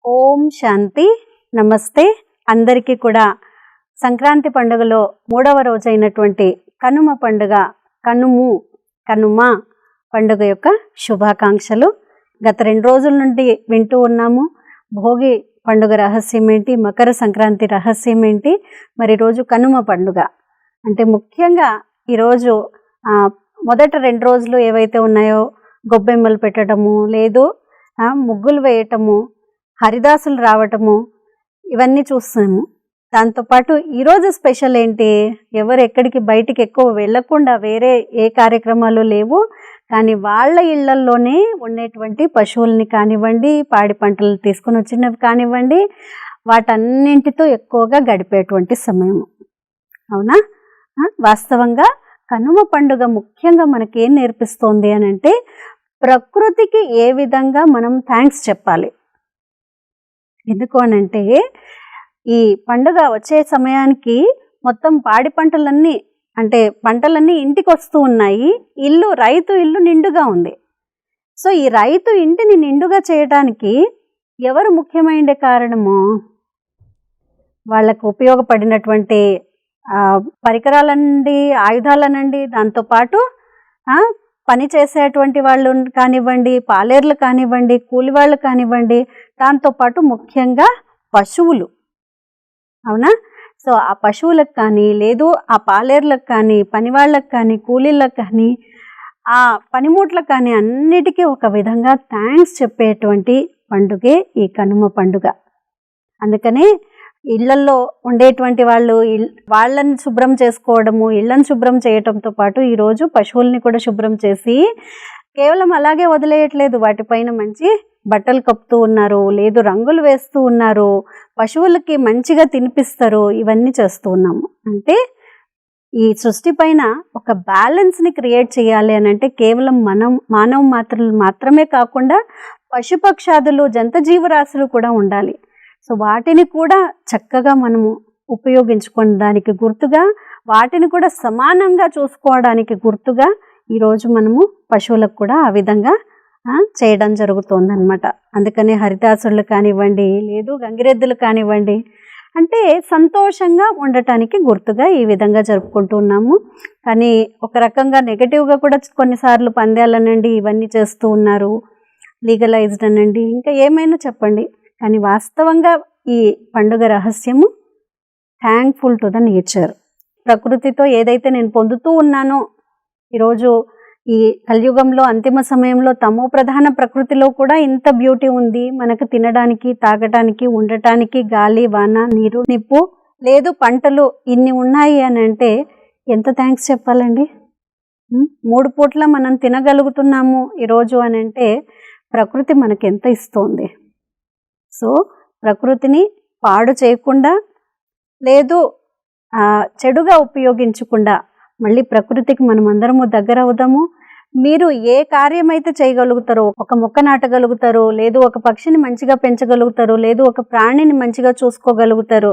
ఓం శాంతి. నమస్తే. అందరికీ కూడా సంక్రాంతి పండుగలో 3వ రోజైనటువంటి కనుమ పండుగ, కనుమ పండుగ యొక్క శుభాకాంక్షలు. గత 2 రోజుల నుండి వింటూ ఉన్నాము. భోగి పండుగ రహస్యం ఏంటి, మకర సంక్రాంతి రహస్యం ఏంటి, మరి రోజు కనుమ పండుగ. అంటే ముఖ్యంగా ఈరోజు మొదట 2 రోజులు ఏవైతే ఉన్నాయో గొబ్బెమ్మలు పెట్టడము, లేదు ముగ్గులు వేయటము, హరిదాసులు రావటము, ఇవన్నీ చూస్తున్నాము. దాంతోపాటు ఈరోజు స్పెషల్ ఏంటి, ఎవరు ఎక్కడికి బయటికి ఎక్కువ వెళ్ళకుండా వేరే ఏ కార్యక్రమాలు లేవు, కానీ వాళ్ళ ఇళ్లల్లోనే ఉండేటువంటి పశువుల్ని కానివ్వండి, పాడి పంటలు తీసుకొని వచ్చినవి కానివ్వండి, వాటన్నింటితో ఎక్కువగా గడిపేటువంటి సమయం. అవునా? వాస్తవంగా కనుమ పండుగ ముఖ్యంగా మనకేం నేర్పిస్తోంది అని అంటే, ప్రకృతికి ఏ విధంగా మనం థ్యాంక్స్ చెప్పాలి. ఎందుకు అనంటే, ఈ పండుగ వచ్చే సమయానికి మొత్తం పాడి పంటలన్నీ అంటే పంటలన్నీ ఇంటికి వస్తూ ఉన్నాయి. రైతు ఇల్లు నిండుగా ఉంది. సో ఈ రైతు ఇంటిని నిండుగా చేయడానికి ఎవరు ముఖ్యమైన కారణము? వాళ్ళకు ఉపయోగపడినటువంటి పరికరాలనండి, ఆయుధాలనండి, దాంతోపాటు పని చేసేటువంటి వాళ్ళు కానివ్వండి, పాలేర్లు కానివ్వండి, కూలి వాళ్ళు కానివ్వండి, దాంతోపాటు ముఖ్యంగా పశువులు. అవునా? సో ఆ పశువులకు కానీ, లేదు ఆ పాలేర్లకు కానీ, పని వాళ్ళకు కానీ, కూలీలకు కానీ, ఆ పనిముట్లకు కానీ అన్నిటికీ ఒక విధంగా థ్యాంక్స్ చెప్పేటువంటి పండుగే ఈ కనుమ పండుగ. అందుకనే ఇళ్లల్లో ఉండేటువంటి వాళ్ళు వాళ్ళని శుభ్రం చేసుకోవడము, ఇళ్లను శుభ్రం చేయటంతో పాటు ఈరోజు పశువుల్ని కూడా శుభ్రం చేసి కేవలం అలాగే వదిలేయట్లేదు. వాటిపైన మంచి బట్టలు కప్పుతూ ఉన్నారు, లేదు రంగులు వేస్తూ ఉన్నారు, పశువులకి మంచిగా తినిపిస్తారు. ఇవన్నీ చేస్తూ ఉన్నాము. అంటే ఈ సృష్టి పైన ఒక బ్యాలెన్స్ని క్రియేట్ చేయాలి అని అంటే కేవలం మానవ మాత్రమే కాకుండా పశుపక్షాదులు, జంతు జీవరాశులు కూడా ఉండాలి. సో వాటిని కూడా చక్కగా మనము ఉపయోగించుకోవడానికి గుర్తుగా, వాటిని కూడా సమానంగా చూసుకోవడానికి గుర్తుగా ఈరోజు మనము పశువులకు కూడా ఆ విధంగా చేయడం జరుగుతుందన్నమాట. అందుకనే హరిదాసులు కానివ్వండి, లేదు గంగిరెద్దులు కానివ్వండి, అంటే సంతోషంగా ఉండటానికి గుర్తుగా ఈ విధంగా జరుపుకుంటూ ఉన్నాము. కానీ ఒక రకంగా నెగటివ్గా కూడా కొన్నిసార్లు పందాలనండి ఇవన్నీ చేస్తూ ఉన్నారు, లీగలైజ్డ్ అనండి, ఇంకా ఏమైనా చెప్పండి. కానీ వాస్తవంగా ఈ పండుగ రహస్యము థ్యాంక్ఫుల్ టు ద నేచర్. ప్రకృతితో ఏదైతే నేను పొందుతూ ఉన్నానో, ఈరోజు ఈ కలియుగంలో అంతిమ సమయంలో తమో ప్రధాన ప్రకృతిలో కూడా ఇంత బ్యూటీ ఉంది. మనకు తినడానికి, తాగటానికి, ఉండటానికి గాలి, వాన, నీరు, నిప్పు, లేదు పంటలు ఇన్ని ఉన్నాయి అని అంటే ఎంత థ్యాంక్స్ చెప్పాలండి. 3 పూట్ల మనం తినగలుగుతున్నాము ఈరోజు అని అంటే ప్రకృతి మనకి ఎంత ఇస్తోంది. సో ప్రకృతిని పాడు చేయకుండా, లేదు చెడుగా ఉపయోగించకుండా మళ్ళీ ప్రకృతికి మనం అందరము దగ్గర అవుదాము. మీరు ఏ కార్యమైతే చేయగలుగుతారో, ఒక మొక్క నాటగలుగుతారు, లేదు ఒక పక్షిని మంచిగా పెంచగలుగుతారు, లేదు ఒక ప్రాణిని మంచిగా చూసుకోగలుగుతారు,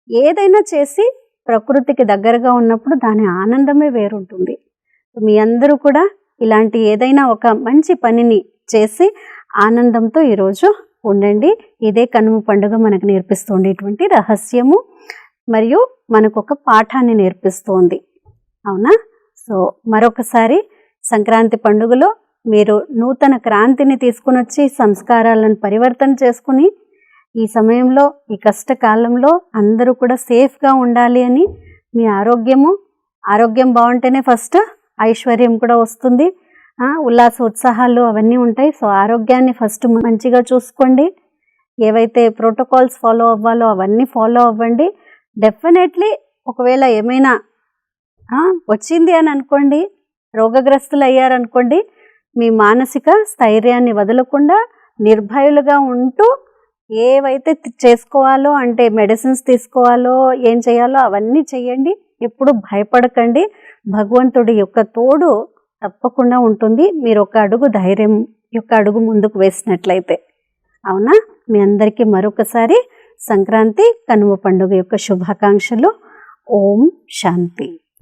ఏదైనా చేసి ప్రకృతికి దగ్గరగా ఉన్నప్పుడు దాని ఆనందమే వేరుంటుంది. మీ అందరూ కూడా ఇలాంటి ఏదైనా ఒక మంచి పనిని చేసి ఆనందంతో ఈరోజు ఉండండి. ఇదే కనుమ పండుగ మనకు నేర్పిస్తుండేటువంటి రహస్యము, మరియు మనకు ఒక పాఠాన్ని నేర్పిస్తోంది. అవునా? సో మరొకసారి సంక్రాంతి పండుగలో మీరు నూతన క్రాంతిని తీసుకుని వచ్చి సంస్కారాలను పరివర్తన చేసుకుని ఈ సమయంలో, ఈ కష్టకాలంలో అందరూ కూడా సేఫ్గా ఉండాలి అని, మీ ఆరోగ్యం బాగుంటేనే ఫస్ట్ ఐశ్వర్యం కూడా వస్తుంది, ఉల్లాస ఉత్సాహాలు అవన్నీ ఉంటాయి. సో ఆరోగ్యాన్ని ఫస్ట్ మంచిగా చూసుకోండి. ఏవైతే ప్రోటోకాల్స్ ఫాలో అవ్వాలో అవన్నీ ఫాలో అవ్వండి. డెఫినెట్లీ ఒకవేళ ఏమైనా వచ్చింది అని అనుకోండి, రోగగ్రస్తులు అయ్యారనుకోండి, మీ మానసిక స్థైర్యాన్ని వదలకుండా నిర్భయులుగా ఉంటూ ఏవైతే చేసుకోవాలో, అంటే మెడిసిన్స్ తీసుకోవాలో, ఏం చేయాలో అవన్నీ చేయండి. ఎప్పుడు భయపడకండి. భగవంతుడి యొక్క తోడు తప్పకుండా ఉంటుంది మీరు ఒక ధైర్యం యొక్క అడుగు ముందుకు వేసినట్లయితే. అవునా? మీ అందరికీ మరొకసారి సంక్రాంతి కనుమ పండుగ యొక్క శుభాకాంక్షలు. ఓం శాంతి.